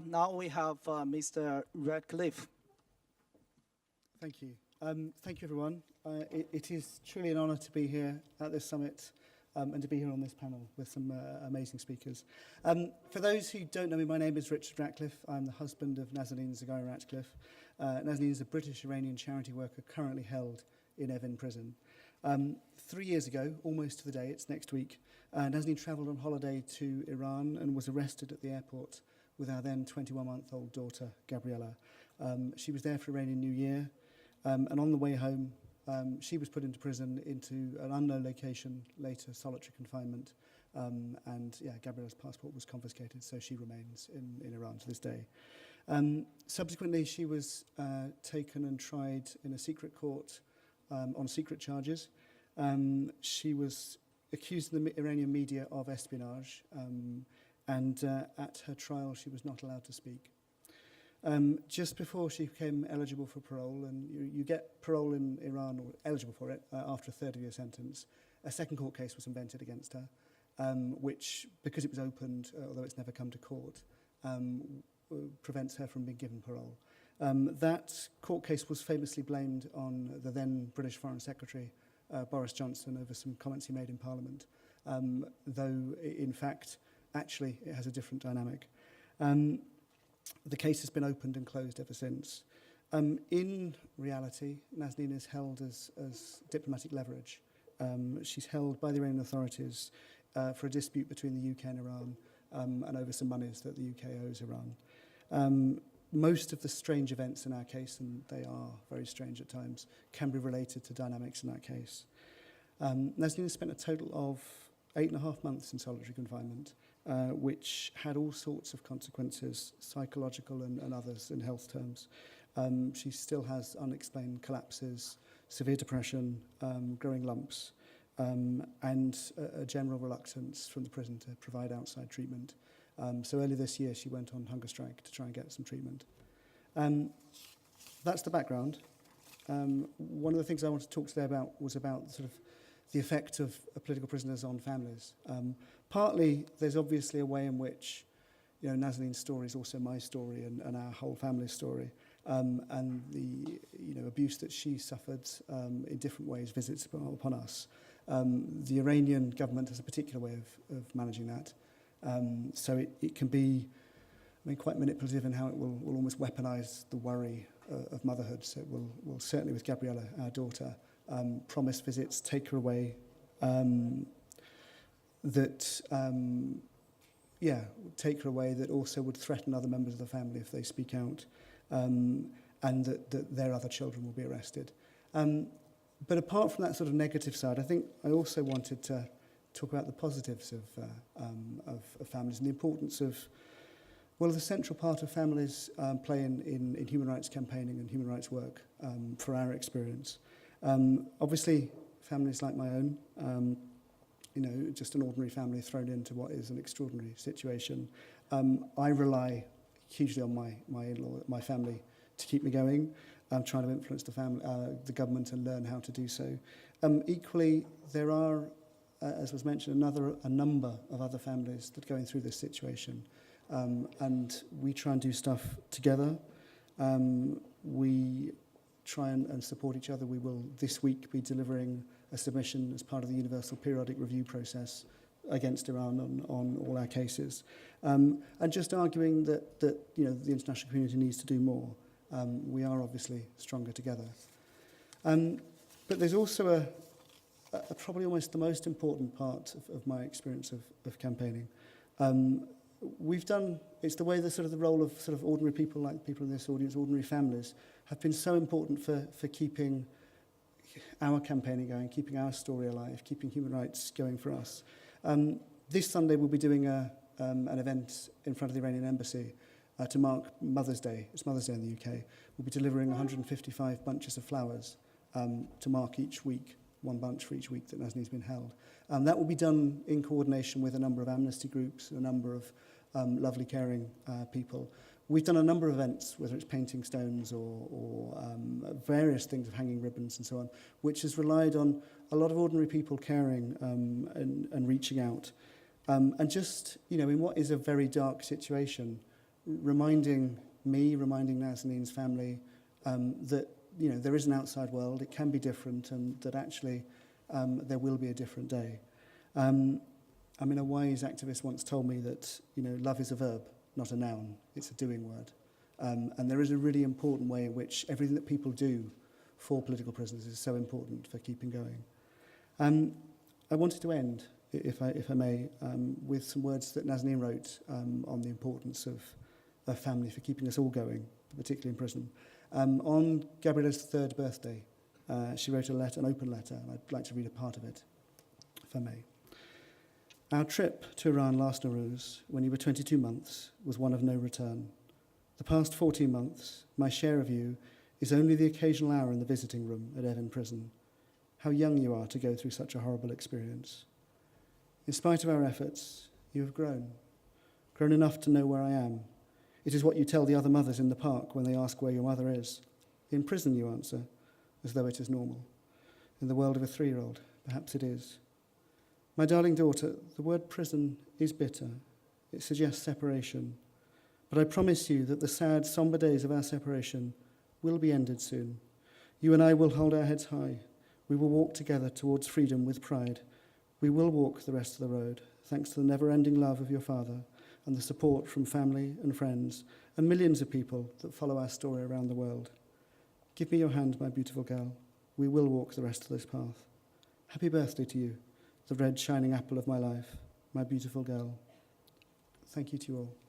Now we have Mr. Radcliffe. Thank you. Thank you, everyone. It is truly an honour to be here at this summit and to be here on this panel with some amazing speakers. For those who don't know me, my name is Richard Ratcliffe. I'm the husband of Nazanin Zaghari Ratcliffe. Nazanin is a British-Iranian charity worker currently held in Evin prison. 3 years ago, almost to the day, it's next week, Nazanin travelled on holiday to Iran and was arrested at the airport with our then 21-month-old daughter, Gabriella. She was there for Iranian New Year, and on the way home, she was put into prison, into an unknown location, later solitary confinement, and Gabriella's passport was confiscated, so she remains in Iran to this day. Subsequently, she was taken and tried in a secret court on secret charges. She was accused in the Iranian media of espionage, and at her trial, she was not allowed to speak. Just before she became eligible for parole, and you get parole in Iran, or eligible for it, after a third of your sentence, a second court case was invented against her, which, because it was opened, although it's never come to court, prevents her from being given parole. That court case was famously blamed on the then British Foreign Secretary, Boris Johnson, over some comments he made in Parliament, though, in fact, actually, it has a different dynamic. The case has been opened and closed ever since. In reality, Nazanin is held as diplomatic leverage. She's held by the Iranian authorities for a dispute between the UK and Iran and over some monies that the UK owes Iran. Most of the strange events in our case, and they are very strange at times, can be related to dynamics in that case. Nazanin has spent a total of 8.5 months in solitary confinement, which had all sorts of consequences, psychological and others in health terms. She still has unexplained collapses, severe depression, growing lumps, and a general reluctance from the prison to provide outside treatment. So early this year, she went on hunger strike to try and get some treatment. That's the background. One of the things I want to talk today about was about sort of the effect of political prisoners on families. Partly, there's obviously a way in which, Nazanin's story is also my story and our whole family's story, and the abuse that she suffered in different ways visits upon us. The Iranian government has a particular way of managing that, so it can be, quite manipulative in how it will almost weaponize the worry of motherhood. So it will certainly, with Gabriella, our daughter, promise visits, take her away, take her away that also would threaten other members of the family if they speak out, and that their other children will be arrested. But apart from that sort of negative side, I think I also wanted to talk about the positives of families and the importance of, the central part of families play in human rights campaigning and human rights work for our experience. Obviously, families like my own, just an ordinary family thrown into what is an extraordinary situation. I rely hugely on my in-law, my family, to keep me going. I'm trying to influence the government and learn how to do so. Equally, there are, as was mentioned, a number of other families that are going through this situation. And we try and do stuff together. We try and support each other. We will this week be delivering a submission as part of the Universal Periodic Review process against Iran on all our cases. And just arguing that the international community needs to do more. We are obviously stronger together. But there's also a probably almost the most important part of my experience of campaigning. It's the way the role of sort of ordinary people, like people in this audience, ordinary families, have been so important for keeping our campaigning going, keeping our story alive, keeping human rights going for us. This Sunday we'll be doing an event in front of the Iranian embassy to mark Mother's Day. It's Mother's Day in the UK. We'll be delivering 155 bunches of flowers to mark each week, one bunch for each week that Nazanin's been held. That will be done in coordination with a number of amnesty groups, a number of lovely, caring people. We've done a number of events, whether it's painting stones or various things of hanging ribbons and so on, which has relied on a lot of ordinary people caring and reaching out. And just, in what is a very dark situation, reminding Nazanin's family that there is an outside world, it can be different, and that actually there will be a different day. I mean, a wise activist once told me that love is a verb, not a noun. It's a doing word. And there is a really important way in which everything that people do for political prisoners is so important for keeping going. I wanted to end, if I may, with some words that Nazanin wrote on the importance of family for keeping us all going, particularly in prison. On Gabriella's 3rd birthday, she wrote an open letter, and I'd like to read a part of it, if I may. Our trip to Iran last Nowruz, when you were 22 months, was one of no return. The past 14 months, my share of you is only the occasional hour in the visiting room at Evin Prison. How young you are to go through such a horrible experience. In spite of our efforts, you have grown enough to know where I am. It is what you tell the other mothers in the park when they ask where your mother is. In prison, you answer, as though it is normal. In the world of a 3-year-old, perhaps it is. My darling daughter, the word prison is bitter. It suggests separation. But I promise you that the sad, sombre days of our separation will be ended soon. You and I will hold our heads high. We will walk together towards freedom with pride. We will walk the rest of the road, thanks to the never-ending love of your father and the support from family and friends and millions of people that follow our story around the world. Give me your hand, my beautiful girl. We will walk the rest of this path. Happy birthday to you, the red shining apple of my life, my beautiful girl. Thank you to you all.